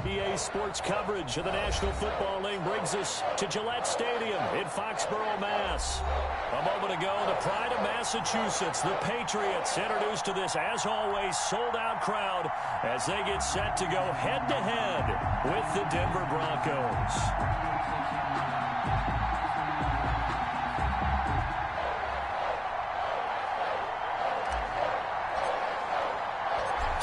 EA Sports coverage of the National Football League brings us to Gillette Stadium in Foxborough, Mass. A moment ago, the pride of Massachusetts, the Patriots, introduced to this, as always, sold-out crowd as they get set to go head-to-head with the Denver Broncos.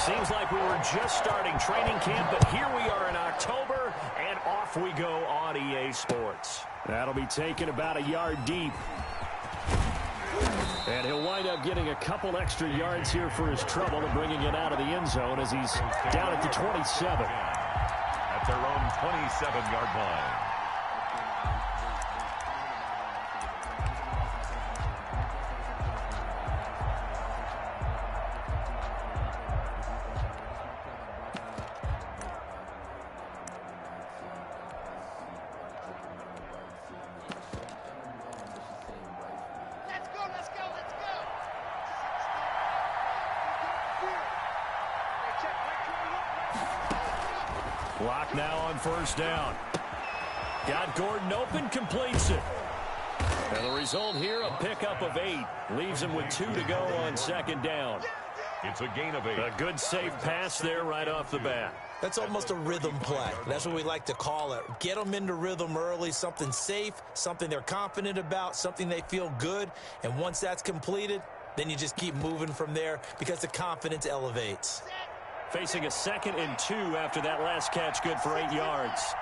Seems like we were just starting training camp, but here we are in October, and off we go on EA Sports. That'll be taken about a yard deep. And he'll wind up getting a couple extra yards here for his trouble and bringing it out of the end zone as he's down at the 27. At their own 27-yard line. Block now on first down. Got Gordon open, completes it. And the result here, a pickup of 8. Leaves him with 2 to go on second down. It's a gain of 8. A good safe pass there right off the bat. That's almost a rhythm play. That's what we like to call it. Get them into rhythm early, something safe, something they're confident about, something they feel good. And once that's completed, then you just keep moving from there because the confidence elevates. Facing a 2nd and 2 after that last catch, good for 8 yards.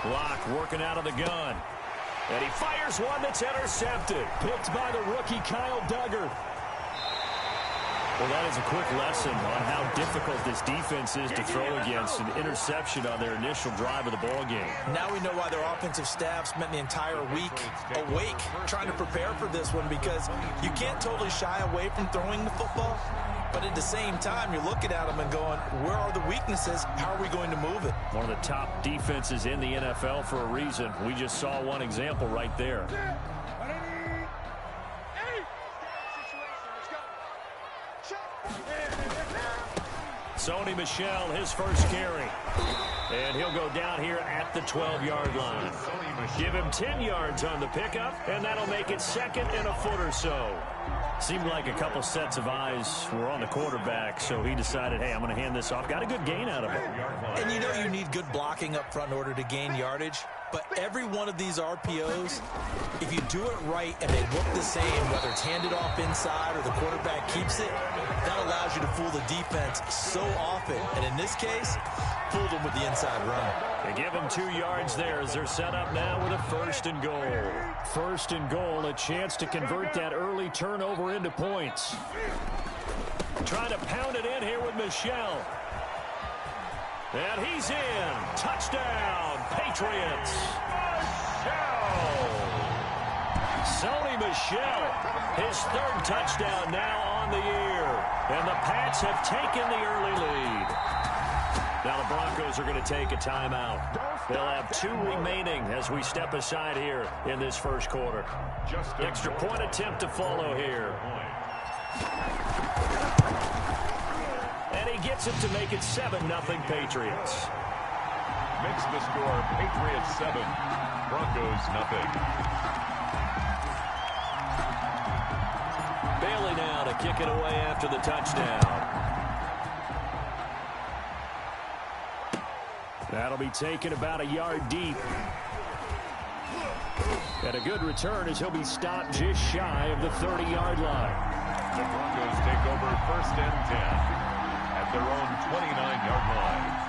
Block working out of the gun. And he fires one that's intercepted. Picked by the rookie Kyle Duggar. Well, that is a quick lesson on how difficult this defense is to throw against. An interception on their initial drive of the ball game. Now we know why their offensive staff spent the entire week awake trying to prepare for this one, because you can't totally shy away from throwing the football. But at the same time, you're looking at them and going, where are the weaknesses? How are we going to move it? One of the top defenses in the NFL for a reason. We just saw one example right there. Sony Michel, his first carry. And he'll go down here at the 12-yard line. Give him 10 yards on the pickup, and that'll make it 2nd and a foot or so. Seemed like a couple sets of eyes were on the quarterback, so he decided, hey, I'm going to hand this off. Got a good gain out of it. And you know you need good blocking up front in order to gain yardage. But every one of these RPOs, if you do it right and they look the same, whether it's handed off inside or the quarterback keeps it, that allows you to fool the defense so often. And in this case, fooled them with the inside run. They give him 2 yards there as they're set up now with a 1st and goal. 1st and goal, a chance to convert that early turnover into points. Trying to pound it in here with Michel. And he's in. Touchdown, Patriots. Sony Michel, his 3rd touchdown now on the year. And the Pats have taken the early lead. Now the Broncos are going to take a timeout. They'll have 2 remaining as we step aside here in this first quarter. Extra point attempt to follow here. And he gets it to make it 7-0 Patriots. Makes the score Patriots 7, Broncos nothing. Bailey now to kick it away after the touchdown. That'll be taken about a yard deep. And a good return as he'll be stopped just shy of the 30-yard line. The Broncos take over 1st and 10 at their own 29-yard line.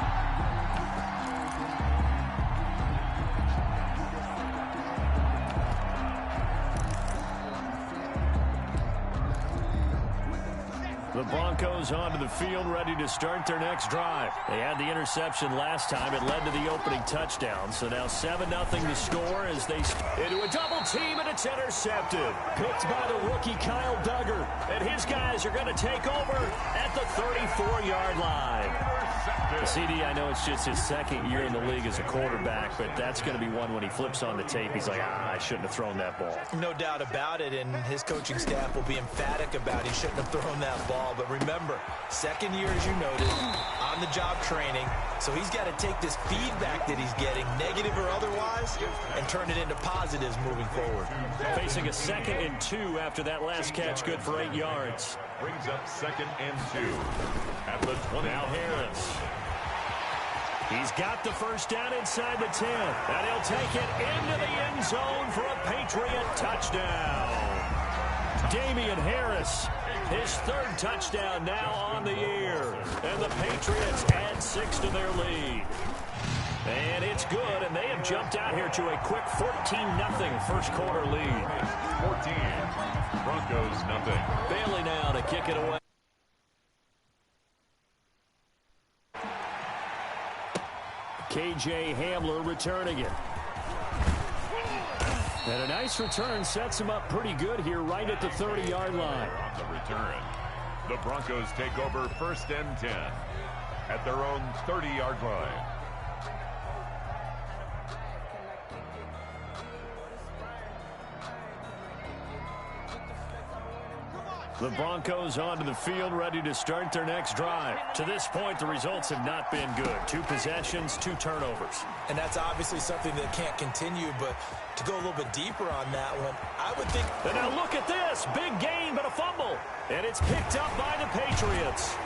The Broncos onto the field, ready to start their next drive. They had the interception last time. It led to the opening touchdown. So now 7-0 the score as they into a double team, and it's intercepted. Picked by the rookie Kyle Duggar. And his guys are going to take over at the 34-yard line. CD, I know it's just his second year in the league as a quarterback, but that's going to be one when he flips on the tape. He's like, I shouldn't have thrown that ball. No doubt about it, and his coaching staff will be emphatic about he shouldn't have thrown that ball. But remember, second year, as you noted, on-the-job training, so he's got to take this feedback that he's getting, negative or otherwise, and turn it into positives moving forward. Facing a 2nd and 2 after that last catch, good for 8 yards. Brings up 2nd and 2 at the 20. Now Harris. He's got the first down inside the 10. And he'll take it into the end zone for a Patriot touchdown. Damian Harris, his 3rd touchdown now on the year. And the Patriots add 6 to their lead. And it's good, and they have jumped out here to a quick 14-0 first quarter lead. 14. Broncos nothing. Bailey now to kick it away. KJ Hamler returning it. And a nice return sets him up pretty good here right at the 30-yard line. On the return, the Broncos take over 1st and 10 at their own 30-yard line. The Broncos onto the field, ready to start their next drive. To this point, the results have not been good. 2 possessions, 2 turnovers. And that's obviously something that can't continue, but to go a little bit deeper on that one, I would think... And now look at this. Big gain, but a fumble. And it's picked up by the Patriots.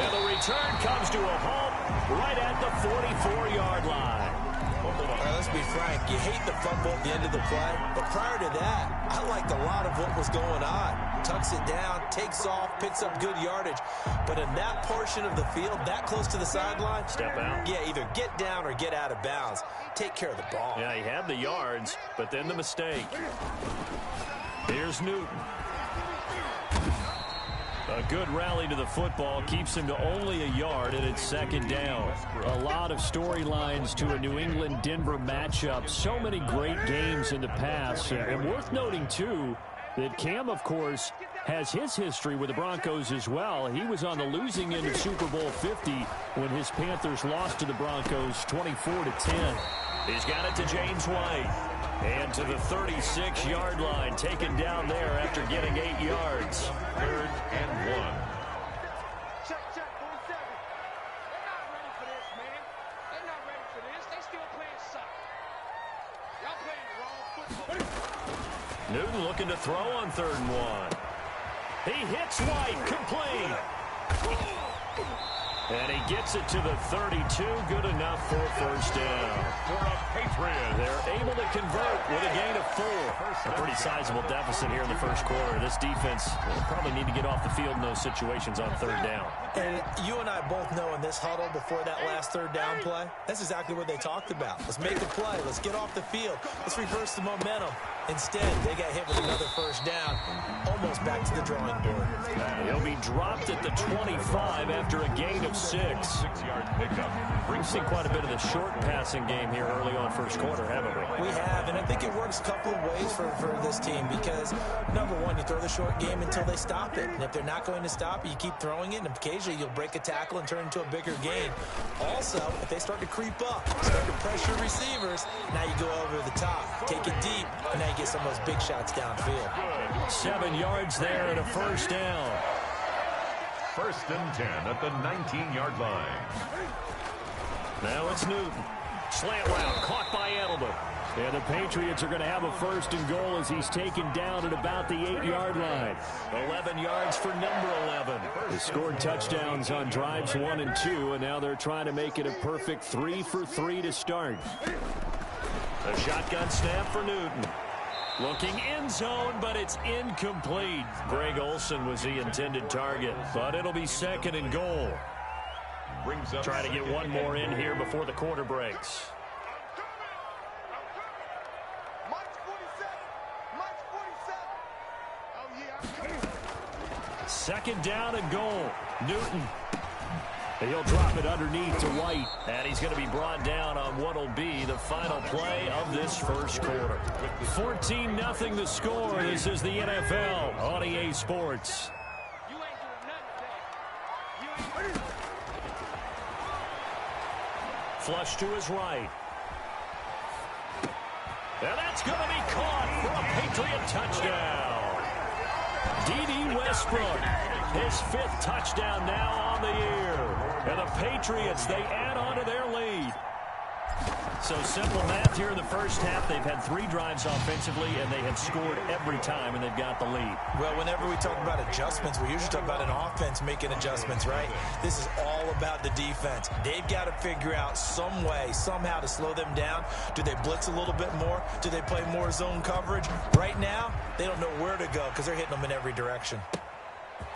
And the return comes to a halt right at the 44-yard line. All right, let's be frank. You hate the fumble at the end of the play, but prior to that, I liked a lot of what was going on. Tucks it down, takes off, picks up good yardage. But in that portion of the field, that close to the sideline, step out. Yeah, either get down or get out of bounds. Take care of the ball. Yeah, he had the yards, but then the mistake. Here's Newton. A good rally to the football keeps him to only a yard, and it's 2nd down. A lot of storylines to a New England-Denver matchup. So many great games in the past. And worth noting, too, that Cam, of course, has his history with the Broncos as well. He was on the losing end of Super Bowl 50 when his Panthers lost to the Broncos 24-10. He's got it to James White. And to the 36-yard line, taken down there after getting 8 yards. 3rd and 1. Check, 47. They're not ready for this, man. They're not ready for this. They still playing soccer. Y'all playing the wrong football. Newton looking to throw on 3rd and 1. He hits White, complete. And he gets it to the 32, good enough for a first down. For a Patriot. They're able to convert with a gain of 4. A pretty sizable deficit here in the first quarter. This defense will probably need to get off the field in those situations on 3rd down. And you and I both know in this huddle before that last 3rd down play, that's exactly what they talked about. Let's make a play. Let's get off the field. Let's reverse the momentum. Instead, they got hit with another first down, almost back to the drawing board. He'll be dropped at the 25 after a gain of 6. 6-yard pickup. We've seen quite a bit of the short passing game here early on first quarter, haven't we? We have, and I think it works a couple of ways for this team because, number one, you throw the short game until they stop it. And if they're not going to stop it, you keep throwing it, and occasionally you'll break a tackle and turn into a bigger gain. Also, if they start to creep up, start to pressure receivers, now you go over the top, take it deep, and now you get some of those big shots downfield. 7 yards there and a first down. 1st and 10 at the 19-yard line. Now it's Newton. Slant route caught by Edelman. And the Patriots are going to have a 1st and goal as he's taken down at about the 8-yard line. 11 yards for number 11. They scored touchdowns on drives 1 and 2, and now they're trying to make it a perfect 3 for 3 to start. A shotgun snap for Newton. Looking end zone, but it's incomplete. Greg Olsen was the intended target, but it'll be 2nd and goal. Brings up Try to get one more in here before the quarter breaks. March 47. March 47. Oh, yeah. 2nd down and goal. Newton. And he'll drop it underneath to White. And he's going to be brought down on what will be the final play of this first quarter. 14-0 the score. This is the NFL on EA Sports. You ain't doing nothing today. You ain't flush to his right. And that's going to be caught for a Patriot touchdown. D.D. Westbrook, his 5th touchdown now on the year. And the Patriots, they add on to their lead. So simple math here in the first half. They've had 3 drives offensively, and they have scored every time, and they've got the lead. Well, whenever we talk about adjustments, we usually talk about an offense making adjustments, right? This is all about the defense. They've got to figure out some way, somehow to slow them down. Do they blitz a little bit more? Do they play more zone coverage? Right now, they don't know where to go because they're hitting them in every direction.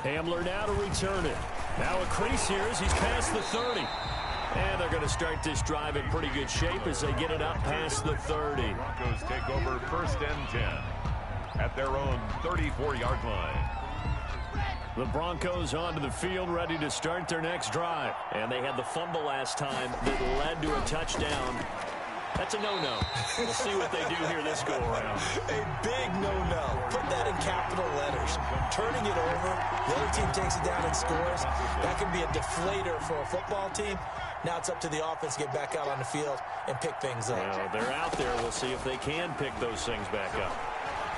Hamler now to return it. Now a crease here as he's past the 30. And they're going to start this drive in pretty good shape as they get it up past the 30. Broncos take over 1st and 10 at their own 34-yard line. The Broncos onto the field, ready to start their next drive. And they had the fumble last time that led to a touchdown. That's a no-no. We'll see what they do here this go-around. A big no-no. Put that in capital letters. Turning it over, the other team takes it down and scores. That can be a deflator for a football team. Now it's up to the offense to get back out on the field and pick things up. Well, they're out there. We'll see if they can pick those things back up.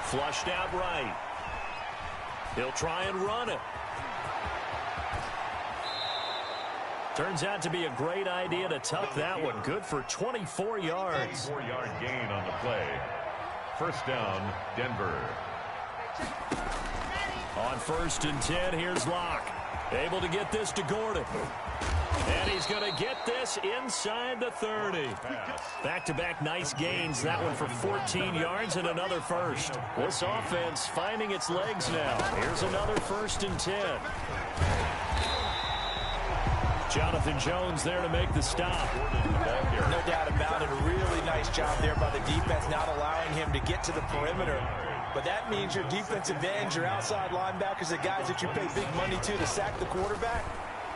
Flushed out right. He'll try and run it. Turns out to be a great idea to tuck that one. Good for 24 yards. 4-yard gain on the play. 1st down, Denver. On 1st and 10, here's Locke. Able to get this to Gordon. And he's going to get this inside the 30. Back-to-back nice gains. That one for 14 yards and another first. This offense finding its legs now. Here's another 1st and 10. Jonathan Jones there to make the stop. No doubt about it. A really nice job there by the defense, not allowing him to get to the perimeter. But that means your defensive ends, your outside linebackers, the guys that you pay big money to sack the quarterback,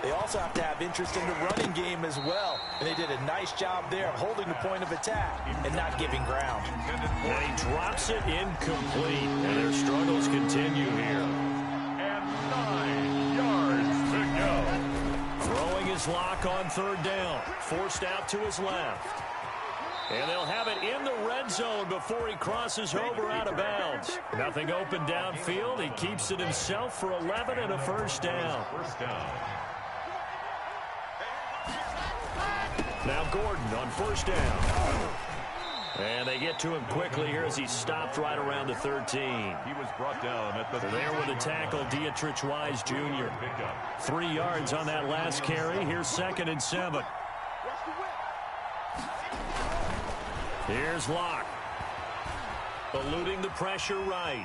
they also have to have interest in the running game as well. And they did a nice job there of holding the point of attack and not giving ground. And he drops it incomplete. And their struggles continue here. And 9 yards to go. Throwing his Lock on 3rd down. Forced out to his left. And they'll have it in the red zone before he crosses over out of bounds. Nothing open downfield. He keeps it himself for 11 and a 1st down. 1st down. Now Gordon on 1st down. And they get to him quickly here as he's stopped right around the 13. He was brought down at the... There with the tackle, Dietrich Wise Jr. 3 yards on that last carry. Here's 2nd and 7. Here's Locke. Eluding the pressure right.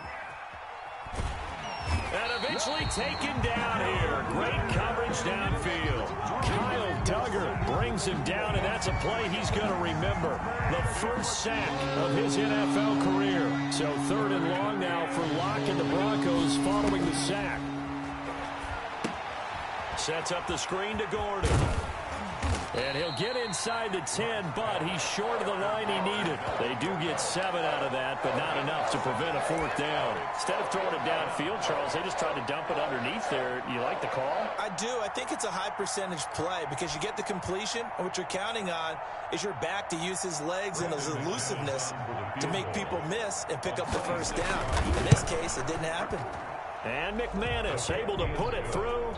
And eventually taken down here. Great coverage downfield. Kyle Duggar brings him down, and that's a play he's going to remember. The first sack of his NFL career. So 3rd and long now for Locke and the Broncos following the sack. Sets up the screen to Gordon. And he'll get inside the 10, but he's short of the line he needed. They do get 7 out of that, but not enough to prevent a 4th down. Instead of throwing it downfield, Charles, they just tried to dump it underneath there. You like the call? I do. I think it's a high percentage play because you get the completion, and what you're counting on is your back to use his legs and his elusiveness to make people miss and pick up the 1st down. In this case, it didn't happen. And McManus able to put it through.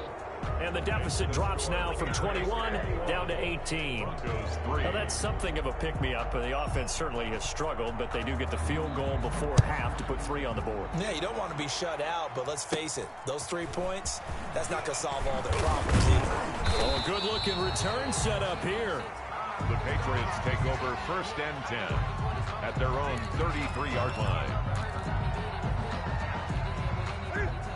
And the deficit drops now from 21 down to 18. Now that's something of a pick-me-up. The offense certainly has struggled, but they do get the field goal before half to put 3 on the board. Yeah, you don't want to be shut out, but let's face it, those 3 points, that's not going to solve all their problems either. Oh, a good-looking return set up here. The Patriots take over 1st and 10 at their own 33-yard line.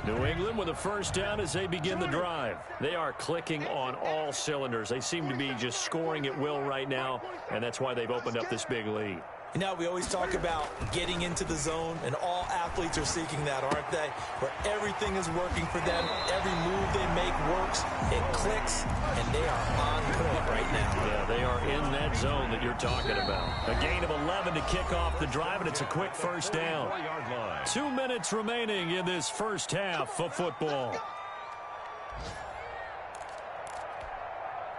New England with a 1st down as they begin the drive. They are clicking on all cylinders. They seem to be just scoring at will right now, and that's why they've opened up this big lead. You know, we always talk about getting into the zone, and all athletes are seeking that, aren't they? Where everything is working for them, every move they make works, it clicks, and they are on point right now. Yeah, they are in that zone that you're talking about. A gain of 11 to kick off the drive, and it's a quick 1st down. 2 minutes remaining in this first half of football.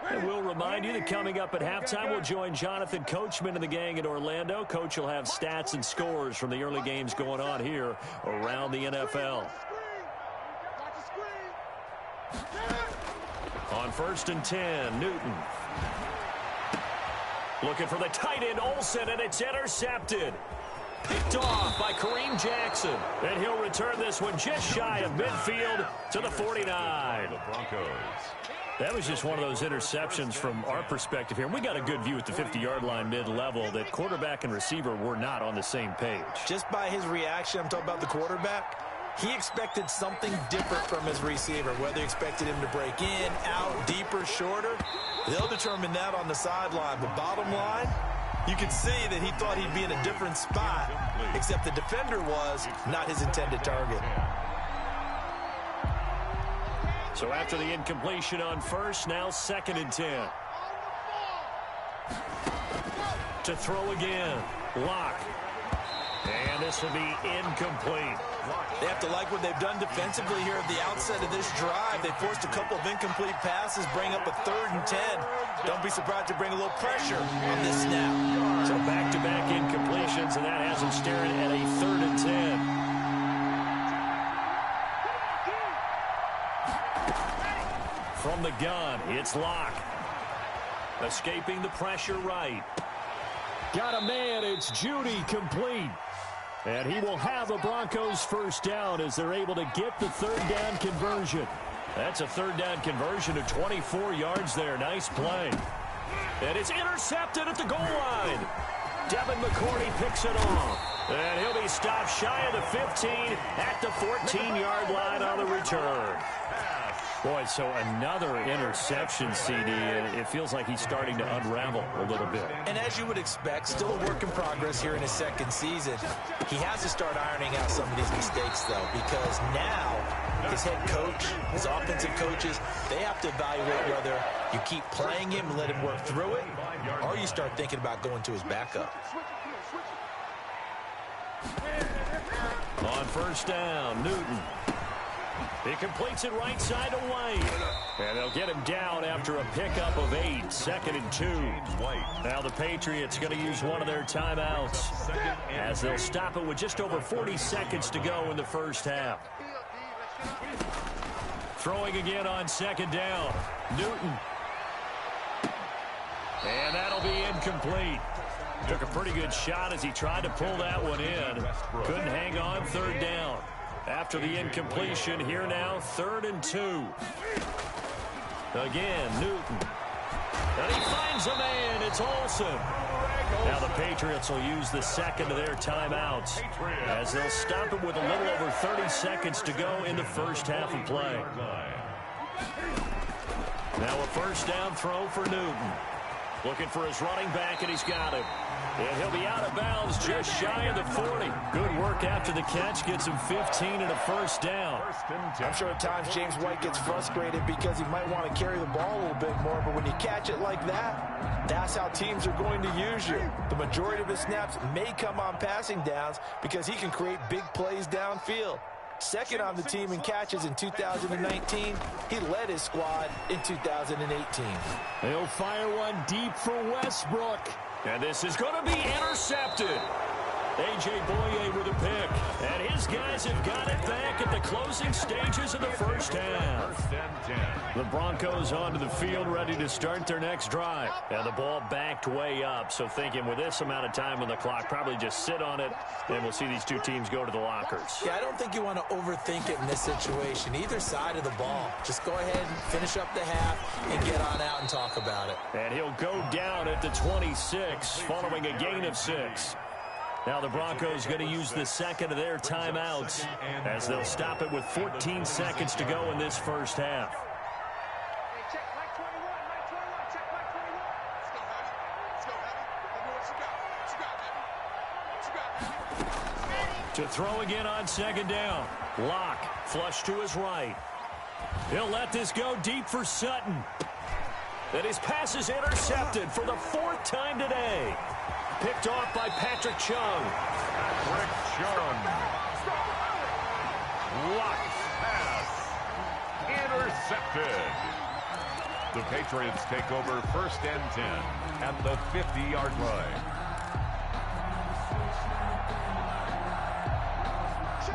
And we'll remind you that coming up at halftime, we'll join Jonathan Coachman and the gang in Orlando. Coach will have stats and scores from the early games going on here around the NFL. On 1st and 10, Newton. Looking for the tight end, Olsen, and it's intercepted. Picked off by Kareem Jackson. And he'll return this one just shy of midfield to the 49. The Broncos. That was just one of those interceptions from our perspective here. We got a good view at the 50-yard line mid-level that quarterback and receiver were not on the same page. Just by his reaction, I'm talking about the quarterback, he expected something different from his receiver, whether he expected him to break in, out, deeper, shorter. They'll determine that on the sideline. But bottom line, you can see that he thought he'd be in a different spot, except the defender was not his intended target. So after the incompletion on 1st, now 2nd and 10. To throw again. Locke. And this will be incomplete. They have to like what they've done defensively here at the outset of this drive. They forced a couple of incomplete passes, bring up a 3rd and 10. Don't be surprised to bring a little pressure on this snap. So back-to-back incompletions, and that has them staring at a 3rd and 10. From the gun, it's Locke. Escaping the pressure right. Got a man, it's Judy, complete. And he will have a Broncos 1st down as they're able to get the 3rd down conversion. That's a 3rd down conversion of 24 yards there. Nice play. And it's intercepted at the goal line. Devin McCourty picks it off. And he'll be stopped shy of the 15 at the 14-yard line on the return. Boy, so another interception, CD, and it feels like he's starting to unravel a little bit. And as you would expect, still a work in progress here in his 2nd season. He has to start ironing out some of these mistakes, though, because now his head coach, his offensive coaches, they have to evaluate whether you keep playing him and let him work through it, or you start thinking about going to his backup. On 1st down, Newton. He completes it right side to White. And they'll get him down after a pickup of 8. 2nd and 2. Now the Patriots going to use one of their timeouts as they'll stop it with just over 40 seconds to go in the 1st half. Throwing again on 2nd down. Newton. And that'll be incomplete. Took a pretty good shot as he tried to pull that one in. Couldn't hang on 3rd down. After the incompletion, here now, 3rd and 2. Again, Newton. And he finds a man. It's Olsen. Now the Patriots will use the 2nd of their timeouts as they'll stop it with a little over 30 seconds to go in the 1st half of play. Now a 1st down throw for Newton. Looking for his running back, and he's got it. And he'll be out of bounds just shy of the 40. Good work after the catch. Gets him 15 and a 1st down. I'm sure at times James White gets frustrated because he might want to carry the ball a little bit more, but when you catch it like that, that's how teams are going to use you. The majority of his snaps may come on passing downs because he can create big plays downfield. 2nd on the team in catches in 2019. He led his squad in 2018. He'll fire one deep for Westbrook. And this is going to be intercepted. A.J. Boye with a pick. And his guys have got it back at the closing stages of the 1st half. The Broncos onto the field, ready to start their next drive. And the ball backed way up. So thinking with this amount of time on the clock, probably just sit on it, and we'll see these two teams go to the lockers. Yeah, I don't think you want to overthink it in this situation. Either side of the ball. Just go ahead and finish up the half and get on out and talk about it. And he'll go down at the 26 following a gain of 6. Now the Broncos going to use the 2nd of their timeouts as they'll stop it with 14 seconds to go in this 1st half. To throw again on 2nd down. Locke flush to his right. He'll let this go deep for Sutton. And his pass is intercepted for the 4th time today. Picked off by Patrick Chung. Patrick Chung. Locked pass. Intercepted. The Patriots take over 1st and 10 at the 50-yard line.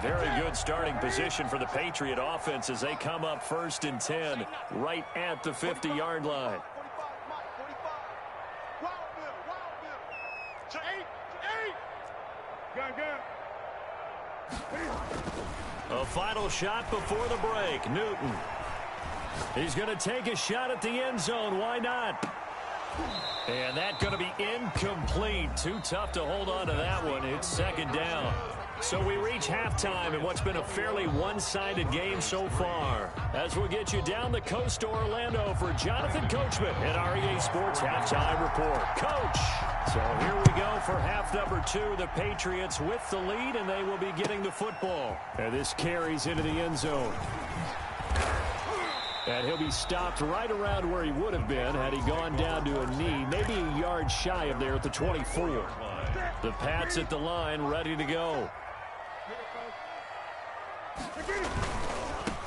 Very good starting position for the Patriot offense as they come up 1st and 10 right at the 50-yard line. A final shot before the break. Newton. He's going to take a shot at the end zone. Why not? And that's going to be incomplete. Too tough to hold on to that one. It's 2nd down. So we reach halftime in what's been a fairly one-sided game so far. As we'll get you down the coast to Orlando for Jonathan Coachman at our EA Sports Halftime Report. Coach! So here we go for half number 2. The Patriots with the lead, and they will be getting the football. And this carries into the end zone. And he'll be stopped right around where he would have been had he gone down to a knee, maybe a yard shy of there at the 24. The Pats at the line, ready to go.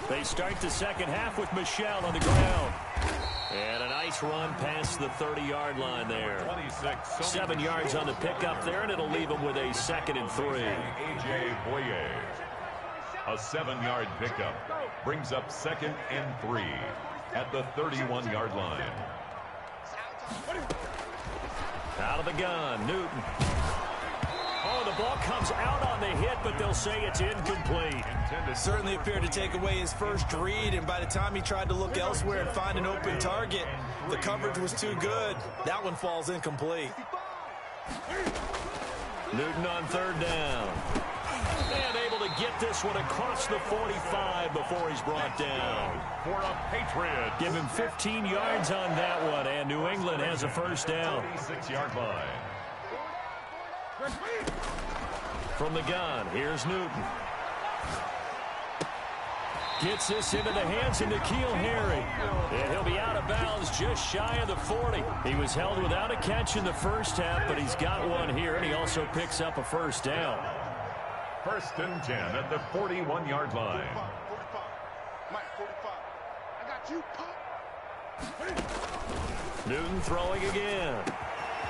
They start the second half with Michel on the ground. And a nice run past the 30-yard line there. 7 yards on the pickup there, and it'll leave them with a 2nd and 3. A.J. Boye. A 7-yard pickup brings up 2nd and 3 at the 31-yard line. Out of the gun, Newton. Oh, the ball comes out on the hit, but they'll say it's incomplete. Certainly appeared to take away his first read, and by the time he tried to look elsewhere and find an open target, the coverage was too good. That one falls incomplete. Newton on 3rd down. And able to get this one across the 45 before he's brought down. For a Patriot. Give him 15 yards on that one, and New England has a 1st down. 36-yard line. From the gun, here's Newton. Gets this into the hands of N'Keal Harry. And he'll be out of bounds just shy of the 40. He was held without a catch in the first half, but he's got one here, and he also picks up a 1st down. 1st and 10 at the 41-yard line. 45. Mike, 45. I got you. Newton throwing again.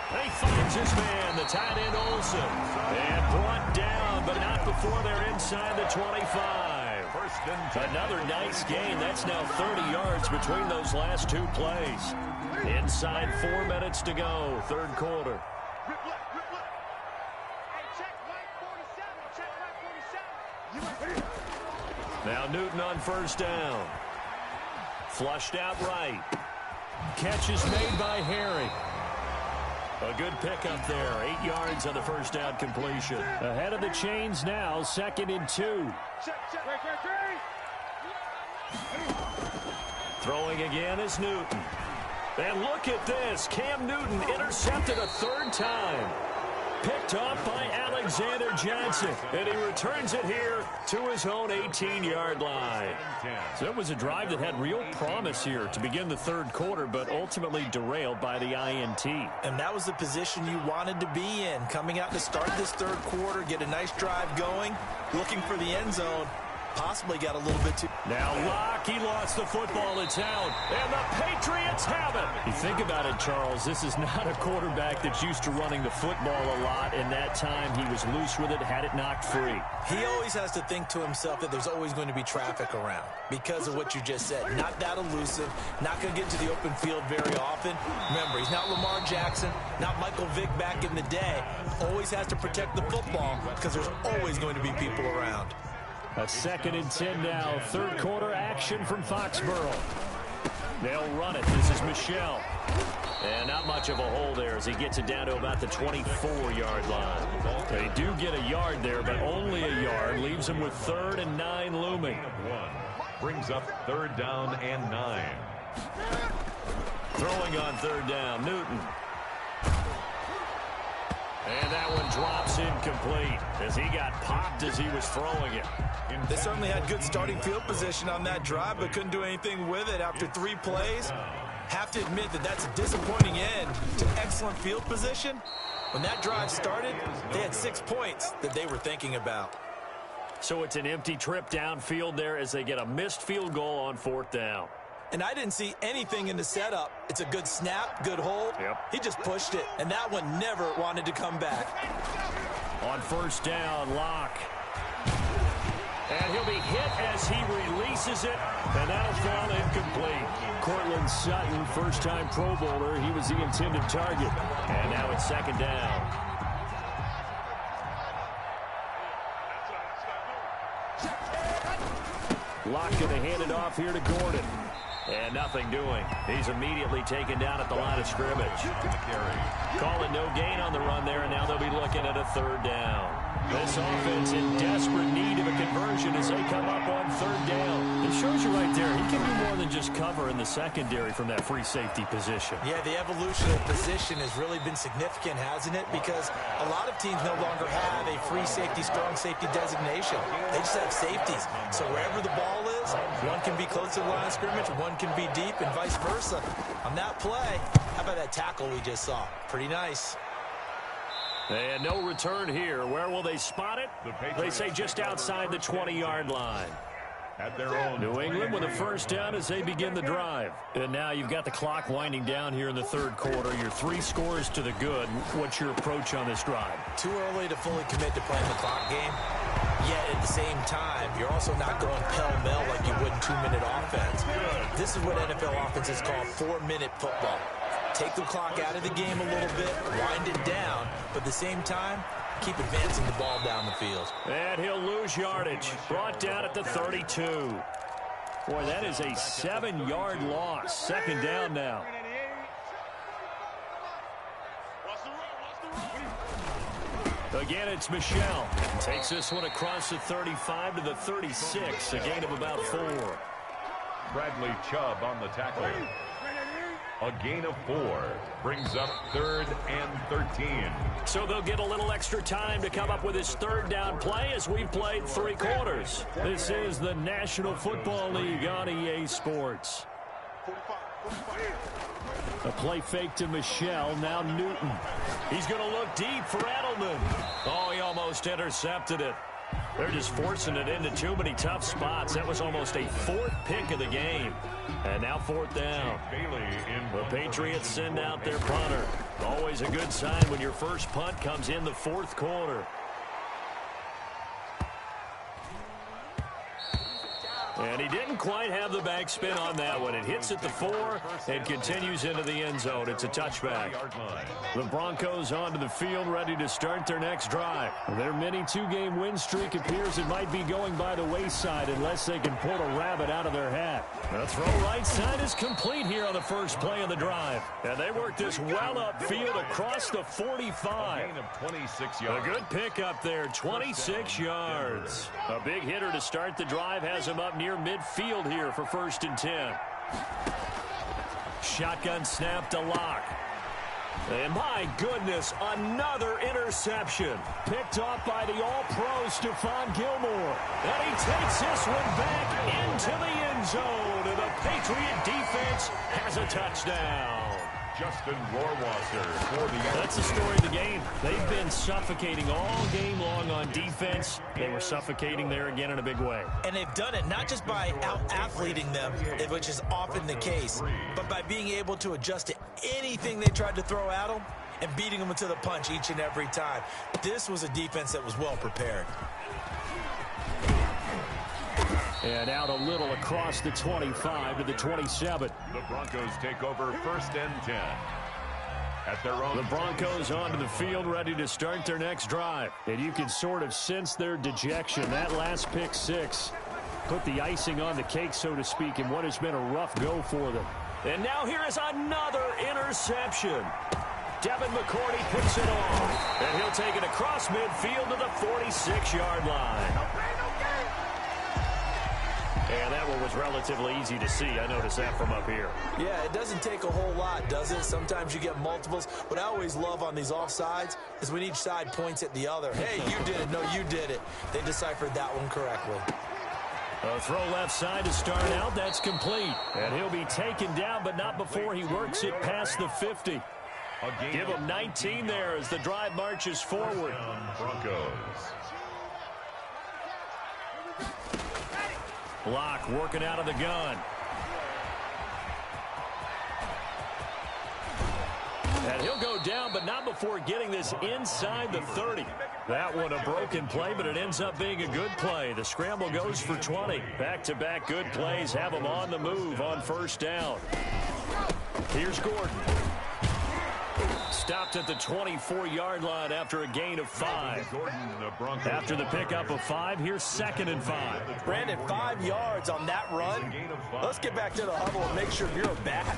He finds his man, the tight end Olsen. And brought down, but not before they're inside the 25. 1st and 10. Another nice gain. That's now 30 yards between those last 2 plays. Inside 4 minutes to go, 3rd quarter. Rip left, rip left. Hey, check right 47. Check right 47. Now Newton on 1st down. Flushed out right. Catch is made by Harry. A good pickup there. 8 yards on the 1st down completion. Ahead of the chains now, 2nd and 2. Check. Throwing again is Newton. And look at this. Cam Newton intercepted a 3rd time. Picked off by Alexander Johnson. And he returns it here to his own 18-yard line. So it was a drive that had real promise here to begin the 3rd quarter, but ultimately derailed by the INT. And that was the position you wanted to be in. Coming out to start this 3rd quarter, get a nice drive going, looking for the end zone. Possibly got a little bit too... Now Locke, he lost the football. It's out. And the Patriots have it. You think about it, Charles, this is not a quarterback that's used to running the football a lot. And that time he was loose with it, had it knocked free. He always has to think to himself that there's always going to be traffic around because of what you just said. Not that elusive, not going to get to the open field very often. Remember, he's not Lamar Jackson, not Michael Vick back in the day. Always has to protect the football because there's always going to be people around. A 2nd and 10 now. 3rd quarter action from Foxborough. They'll run it. This is Michel. And not much of a hole there as he gets it down to about the 24-yard line. They do get a yard there, but only a yard. Leaves them with 3rd and 9 looming. 1 brings up 3rd down and 9. Throwing on 3rd down, Newton. And that one drops incomplete as he got popped as he was throwing it. They certainly had good starting field position on that drive, but couldn't do anything with it after 3 plays. Have to admit that that's a disappointing end to excellent field position. When that drive started, they had 6 points that they were thinking about. So it's an empty trip downfield there as they get a missed field goal on 4th down. And I didn't see anything in the setup. It's a good snap, good hold. Yep. He just pushed it, and that one never wanted to come back. On first down, Locke. And he'll be hit as he releases it, and that'll fall incomplete. Cortland Sutton, first-time Pro Bowler. He was the intended target. And now it's second down. Locke going to hand it off here to Gordon. And nothing doing. He's immediately taken down at the line of scrimmage. Calling no gain on the run there, and now they'll be looking at a third down. This offense in desperate need of a conversion as they come up on third down. It shows you right there, he can do more than just cover in the secondary from that free safety position. Yeah, the evolution of position has really been significant, hasn't it? Because a lot of teams no longer have a free safety, strong safety designation. They just have safeties. So wherever the ball is, one can be close to the line of scrimmage, one can be deep, and vice versa. On that play, how about that tackle we just saw? Pretty nice. And no return here. Where will they spot it? They say just outside the 20-yard line. At their own New England with a first down as they begin the drive. And now you've got the clock winding down here in the third quarter. Your 3 scores to the good. What's your approach on this drive? Too early to fully commit to playing the clock game. Yet at the same time, you're also not going pell-mell like you would in 2-minute offense. This is what NFL offenses call 4-minute football. Take the clock out of the game a little bit, wind it down, but at the same time, keep advancing the ball down the field. And he'll lose yardage. Brought down at the 32. Boy, that is a 7-yard loss. Second down now. Again, it's Michel. Takes this one across the 35 to the 36. A gain of about 4. Bradley Chubb on the tackle. A gain of 4 brings up 3rd and 13. So they'll get a little extra time to come up with his third down play as we've played 3 quarters. This is the National Football League on EA Sports. A play fake to Michel, now Newton. He's going to look deep for Edelman. Oh, he almost intercepted it. They're just forcing it into too many tough spots. That was almost a 4th pick of the game. And now 4th down. The Patriots send out their punter. Always a good sign when your first punt comes in the 4th quarter. And he didn't quite have the backspin on that one. It hits at the 4 and continues into the end zone. It's a touchback. The Broncos onto the field, ready to start their next drive. Their mini 2-game win streak appears it might be going by the wayside unless they can pull a rabbit out of their hat. The throw right side is complete here on the first play of the drive. And they work this well upfield across the 45. Gain of 26 yards. A good pick up there, 26 yards. A big hitter to start the drive has him up near midfield here for 1st and 10. Shotgun snap to Locke. And my goodness, another interception. Picked off by the All-Pro Stephon Gilmore. And he takes this one back into the end zone. And the Patriot defense has a touchdown. Justin Rohrwasser for the... That's the story of the game. They've been suffocating all game long on defense. They were suffocating there again in a big way. And they've done it not just by out-athleting them, which is often the case, but by being able to adjust to anything they tried to throw at them and beating them to the punch each and every time. This was a defense that was well prepared. And out a little across the 25 to the 27. The Broncos take over 1st and 10. At their own... The Broncos onto the field, ready to start their next drive. And you can sort of sense their dejection. That last pick 6 put the icing on the cake, so to speak, in what has been a rough go for them. And now here is another interception. Devin McCourty picks it off. And he'll take it across midfield to the 46-yard line. And that one was relatively easy to see. I noticed that from up here. Yeah, it doesn't take a whole lot, does it? Sometimes you get multiples. What I always love on these offsides is when each side points at the other. Hey, you did it. No, you did it. They deciphered that one correctly. A throw left side to start out. That's complete. And he'll be taken down, but not before he works it past the 50. Give him 19 there as the drive marches forward. Broncos. Locke working out of the gun. And he'll go down, but not before getting this inside the 30. That one a broken play, but it ends up being a good play. The scramble goes for 20. Back-to-back good plays have him on the move on first down. Here's Gordon. Stopped at the 24-yard line after a gain of 5. After the pickup of 5, here's 2nd and 5. Brandon, 5 yards on that run. Let's get back to the huddle and make sure you're back.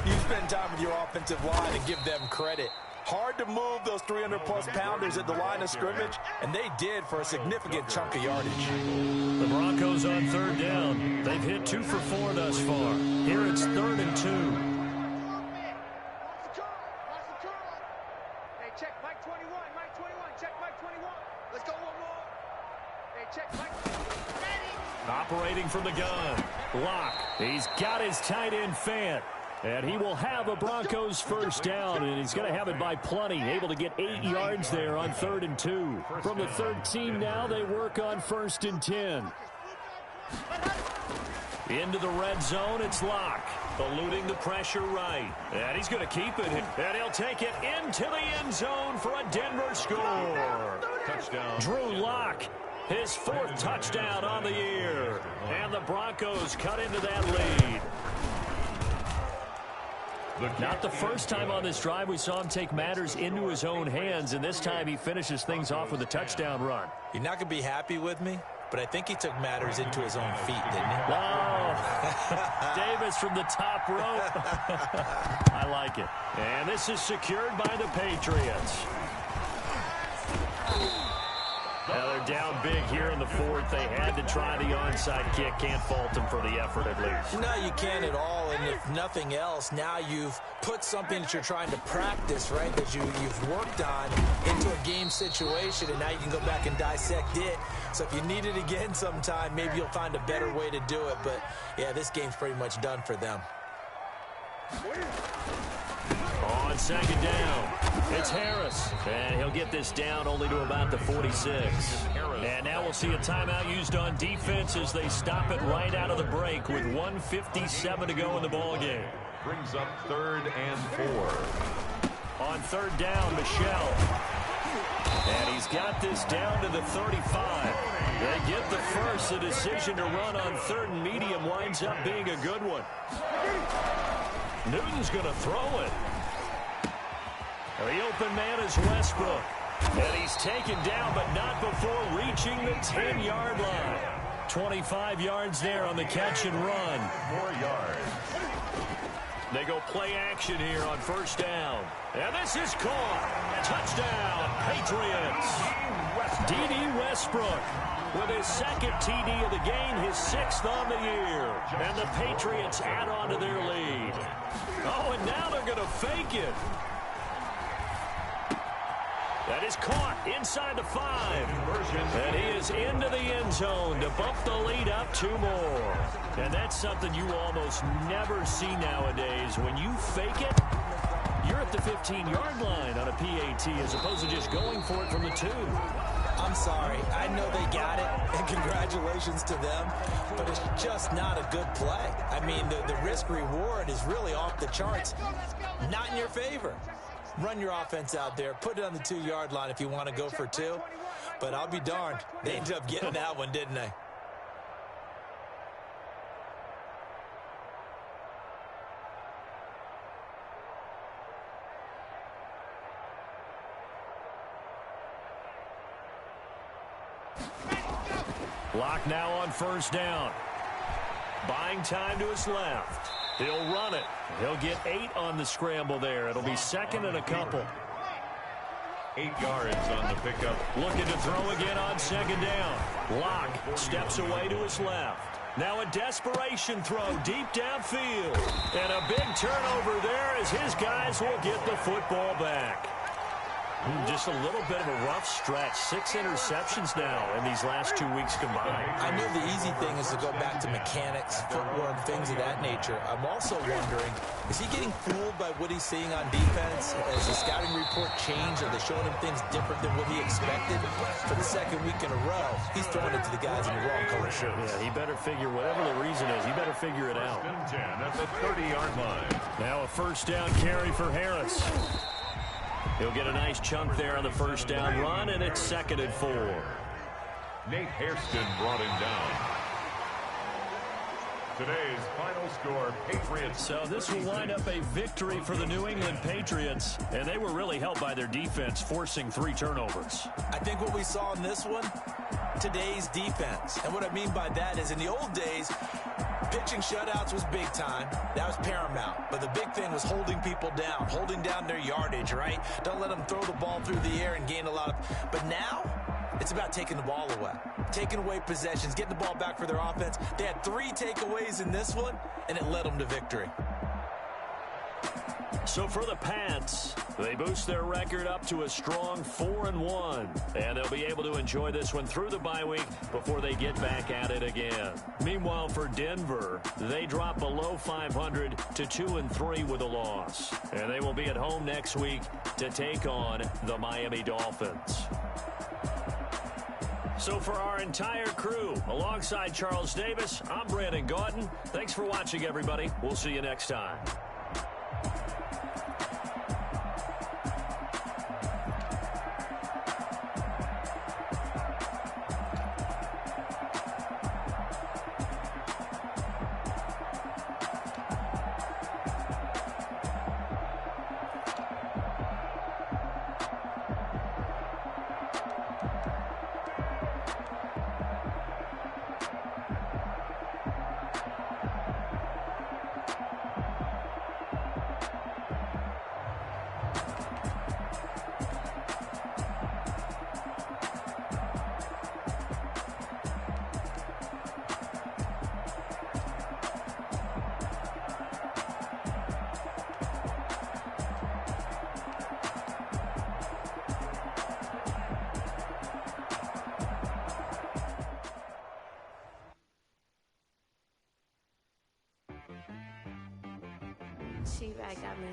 You spend time with your offensive line and give them credit. Hard to move those 300-plus pounders at the line of scrimmage, and they did for a significant chunk of yardage. The Broncos on 3rd down. They've hit 2 for 4 thus far. Here it's 3rd and 2. Check Mike 21, Mike 21, check Mike 21. Let's go one more. Hey, check Mike. Ready. Operating from the gun. Locke. He's got his tight end Fant. And he will have a Broncos first down, and he's going to have it by plenty. Able to get 8 yards there on 3rd and 2. From the 13 now, they work on 1st and 10. Into the red zone, it's Locke. Eluding the pressure right. And he's going to keep it. And he'll take it into the end zone for a Denver score. Touchdown. Drew Locke, his 4th touchdown on the year. And the Broncos cut into that lead. Not the first time on this drive we saw him take matters into his own hands, and this time he finishes things off with a touchdown run. You're not going to be happy with me, but I think he took matters into his own feet, didn't he? Oh, Davis from the top rope. I like it. And this is secured by the Patriots. Now they're down big here in the 4th. They had to try the onside kick. Can't fault them for the effort at least. No, you can't at all. And if nothing else, now you've put something that you're trying to practice, right, that you've worked on into a game situation, and now you can go back and dissect it. So if you need it again sometime, maybe you'll find a better way to do it. But, yeah, this game's pretty much done for them. On 2nd down, it's Harris. And he'll get this down only to about the 46. And now we'll see a timeout used on defense as they stop it right out of the break with 1:57 to go in the ballgame. Brings up 3rd and 4. On 3rd down, Michel. And he's got this down to the 35. They get the first. The decision to run on 3rd and medium winds up being a good one. Newton's going to throw it. The open man is Westbrook. And he's taken down, but not before reaching the 10-yard line. 25 yards there on the catch and run. 4 yards. They go play action here on 1st down. And this is caught. Touchdown, Patriots. D.D. Westbrook with his 2nd TD of the game, his 6th on the year. And the Patriots add on to their lead. Oh, and now they're going to fake it. That is caught inside the 5. And he is into the end zone to bump the lead up 2 more. And that's something you almost never see nowadays. When you fake it, you're at the 15-yard line on a PAT as opposed to just going for it from the 2. I'm sorry. I know they got it, and congratulations to them, but it's just not a good play. I mean, the risk-reward is really off the charts. Not in your favor. Run your offense out there. Put it on the 2-yard line if you want to go for 2. But I'll be darned. They ended up getting that one, didn't they? Locke now on 1st down. Buying time to his left. He'll run it. He'll get 8 on the scramble there. It'll be 2nd and a couple. 8 yards on the pickup. Looking to throw again on 2nd down. Locke steps away to his left. Now a desperation throw deep downfield. And a big turnover there as his guys will get the football back. Just a little bit of a rough stretch. 6 interceptions now in these last 2 weeks combined. I know the easy thing is to go back to mechanics, footwork, things of that nature. I'm also wondering, is he getting fooled by what he's seeing on defense? Has the scouting report changed? Are they showing him things different than what he expected? For the second week in a row, he's throwing it to the guys in the wrong color shirts. Yeah, he better figure, whatever the reason is, he better figure it out. 10 at the 30-yard line. Now a first down carry for Harris. He'll get a nice chunk there on the first down run, and it's 2nd and 4. Nate Hairston brought him down. Today's final score, Patriots. So this will wind up a victory for the New England Patriots, and they were really helped by their defense, forcing 3 turnovers. I think what we saw in this one, today's defense. And what I mean by that is in the old days, pitching shutouts was big time. That was paramount. But the big thing was holding people down, holding down their yardage, right? Don't let them throw the ball through the air and gain a lot of... But now, it's about taking the ball away. Taking away possessions, getting the ball back for their offense. They had 3 takeaways in this one, and it led them to victory. So for the Pats, they boost their record up to a strong 4-1. And they'll be able to enjoy this one through the bye week before they get back at it again. Meanwhile, for Denver, they drop below 500 to 2-3 with a loss. And they will be at home next week to take on the Miami Dolphins. So for our entire crew, alongside Charles Davis, I'm Brandon Gaudin. Thanks for watching, everybody. We'll see you next time. She-Rag got me.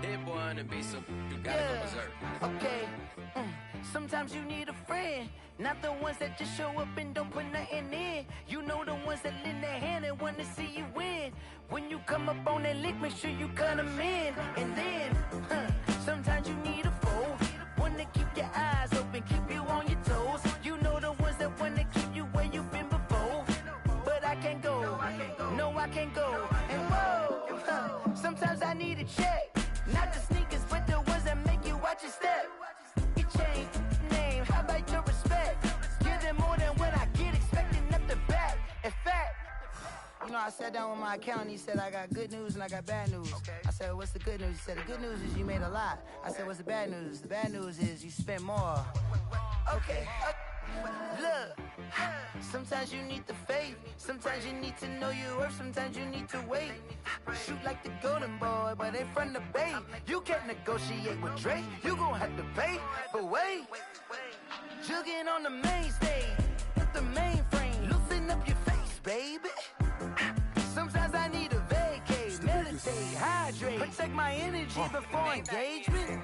That boy on the beat, so you gotta go berserk. Okay. Sometimes you need a friend, not the ones that just show up and don't put nothing in. You know the ones that lend their hand and want to see you win. When you come up on that lick, make sure you cut them in. And then, sometimes you need a foe, one to keep your eyes open, keep you on your toes. You know the ones that want to keep you where you've been before. But I can't go, no I can't go. And whoa, sometimes I need a check. Not the sneakers, but the ones that make you watch your step. You change name, how about your respect? Give them more than what I get, expecting up the back. In fact, you know, I sat down with my accountant, he said, I got good news and I got bad news. I said, what's the good news? He said, the good news is you made a lot. I said, what's the bad news? The bad news is you spent more. Okay. Look, sometimes you need the faith, sometimes you need to know your worth, sometimes you need to wait. Shoot like the golden boy, but they from the bay. You can't negotiate with Drake, you gon' have to pay. But wait, jugging on the main stage, with the mainframe, loosen up your face, baby. Sometimes I need a vacate, meditate, hydrate, protect my energy before engagement.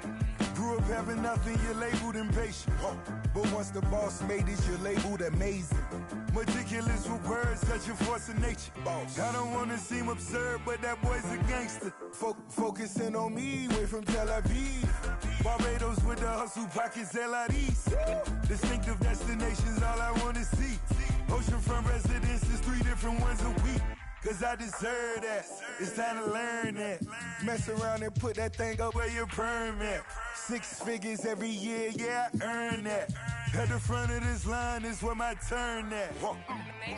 Grew up having nothing, you're labeled impatient. But once the boss made it, you're labeled amazing. Meticulous with words, such a force of nature. I don't wanna seem absurd, but that boy's a gangster. Focusing on me, way from Tel Aviv. Barbados with the hustle, pockets LIDs. Distinctive destinations, all I wanna see. Oceanfront residences, 3 different ones a week. Cause I deserve that, it's time to learn that. Mess around and put that thing up where your permit. 6 figures every year, yeah, I earn that. At the front of this line is where my turn at.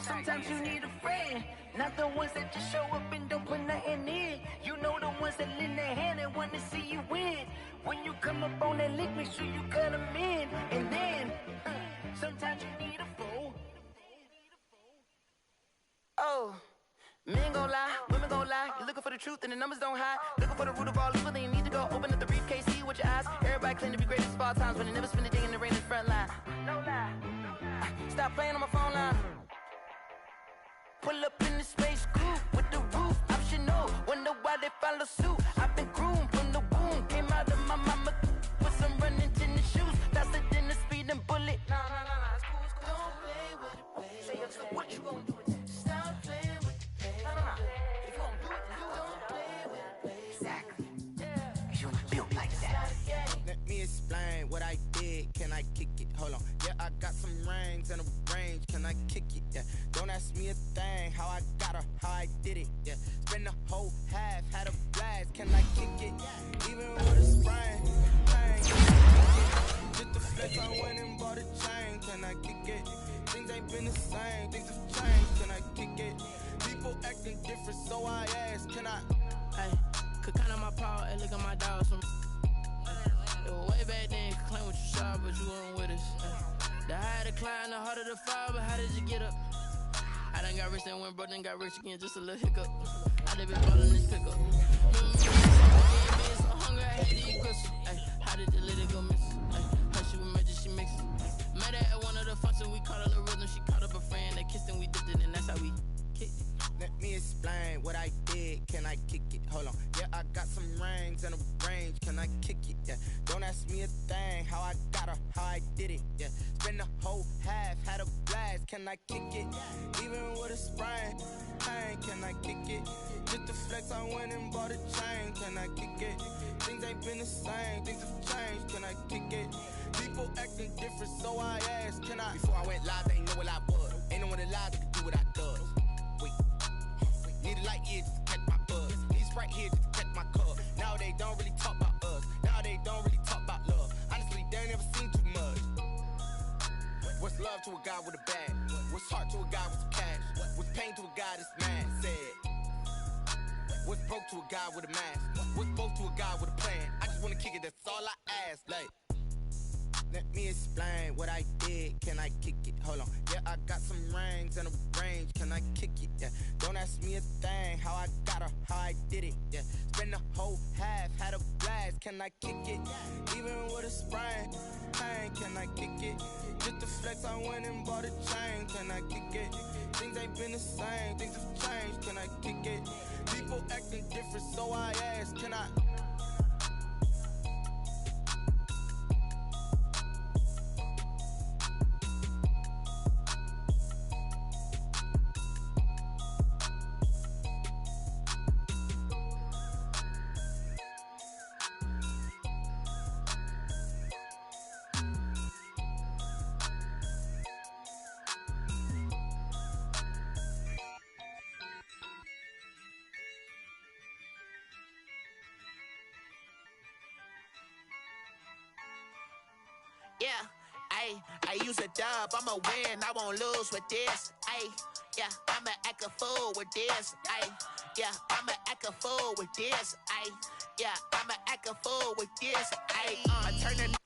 Sometimes you need a friend, not the ones that just show up and don't put nothing in. You know the ones that lend their hand and want to see you win. When you come up on that lick, make sure you cut them in. And then, sometimes you need a foe. Oh. Men gon' lie, women gon' lie. You're looking for the truth and the numbers don't hide. Looking for the root of all evil, then you need to go open up the briefcase, see with your eyes. Everybody claim to be greatest of all times, but they never spend a day in the rain in the front line. No lie. Stop playing on my phone line. Pull up in the space coupe with the roof optional. Wonder why they follow suit. I've been groomed from the womb. Came out of my mama with some running tennis shoes. Faster than the speeding bullet. Nah, it's cool, it's cool. Don't play with it, baby. Say so what you gonna do with it? Stop playing with it, baby. Nah. If you gonna do it, then don't play with it, baby. Exactly. Yeah. You built like that. Let me explain what I did. Can I kick it? Hold on. Yeah, I got some rings and a range. Can I kick it? Yeah. Don't ask me a thing. How I got her, how I did it. Yeah. Spend the whole half, had a blast. Can I kick it? Even with a sprain. Just the flex, I went and bought a chain. Can I kick it? Things ain't been the same. Things have changed. Can I kick it? People acting different, so I ask. Can I? Hey, could count on my power and look at my dogs from. It was way back then, could claim what you saw, but you weren't with us. The higher the climb, the harder the fall, but how did you get up? I done got rich and went broke, then got rich again, just a little hiccup. I done been ballin' this pickup. Being so hungry, I had to eat crystal. How did the lady go miss? How she was magic, she mixed. Met her at one of the functions, we caught her the rhythm. She caught up a friend, they kissed and we dipped it, and that's how we kicked it. Let me explain what I did. Can I kick it? Hold on. Yeah, I got some rings and a range. Can I kick it? Yeah. Don't ask me a thing. How I got her, how I did it. Yeah. Spend the whole half, had a blast. Can I kick it? Even with a sprain. Hey, can I kick it? Just the flex, I went and bought a chain. Can I kick it? Things ain't been the same. Things have changed. Can I kick it? People acting different, so I asked. Can I? Before I went live, they ain't know what I was. Ain't no one alive that could do what I does. Wait. Need a light here just to catch my buzz. Need Sprite here just to catch my cup. Now they don't really talk about us. Now they don't really talk about love. Honestly, they ain't never seen too much. What's love to a guy with a bag? What's heart to a guy with some cash? What's pain to a guy that's mad? Said. What's broke to a guy with a mask? What's both to a guy with a plan? I just wanna kick it, that's all I ask. Like, let me explain what I did. Can I kick it? Hold on. Yeah, I got some rings and a range. Can I kick it? Yeah. Don't ask me a thing. How I got her, how I did it. Yeah. Spend the whole half, had a blast. Can I kick it? Even with a sprain. Hey, can I kick it? Just the flex, I went and bought a chain. Can I kick it? Things ain't been the same. Things have changed. Can I kick it? People acting different, so I ask. Can I? Yeah, I use a dub, I'ma win, I won't lose with this. Yeah, I'ma act a fool with this. Yeah, I'ma act a fool with this. Yeah, I'ma act a fool with this. I turn a